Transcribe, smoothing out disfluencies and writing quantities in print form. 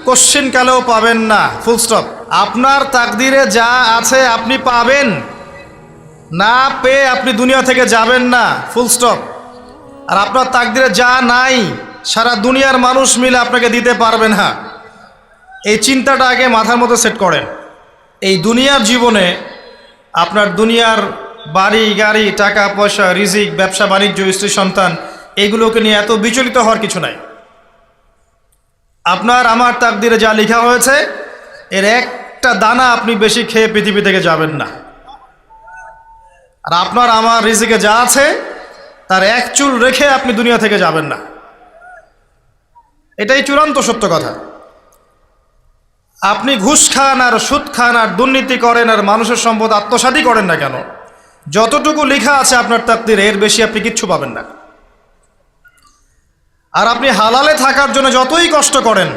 কোশ্চিনকালেও পাবেন না, full stop. আপনার তাকদিরে যা আছে আপনি পাবেন, না পেয়ে আপনি দুনিয়া থেকে যাবেন না, ফুল স্টপ। আর আপনার তাকদিরে যা নাই সারা দুনিয়ার মানুষ মিলে আপনাকে দিতে পারবে না। এই চিন্তাটা আগে মাথার মধ্যে সেট করেন। এই দুনিয়ার জীবনে আপনার দুনিয়ার বাড়ি গাড়ি, টাকা পয়সা, রিজিক, ব্যবসা বাণিজ্য, স্ত্রী সন্তান, এগুলোকে নিয়ে এত বিচলিত হওয়ার কিছু নাই। আপনার আমার তাকদিরে যা লেখা হয়েছে এর একটা দানা আপনি বেশি খেয়ে পৃথিবী থেকে যাবেন না। আর আপনার আমার রিজিকে যা আছে তার এক চুল রেখে আপনি দুনিয়া থেকে যাবেন না। এটাই চূড়ান্ত সত্য কথা। আপনি ঘুষ খান আর সুদ খান আর দুর্নীতি করেন আর মানুষের সম্পদ আত্মসাৎই করেন না কেন, যতটুকু লেখা আছে আপনার তাকদিরে এর বেশি আপনি কিচ্ছু পাবেন না। আর আপনি হালালে থাকার জন্য যতই কষ্ট করেন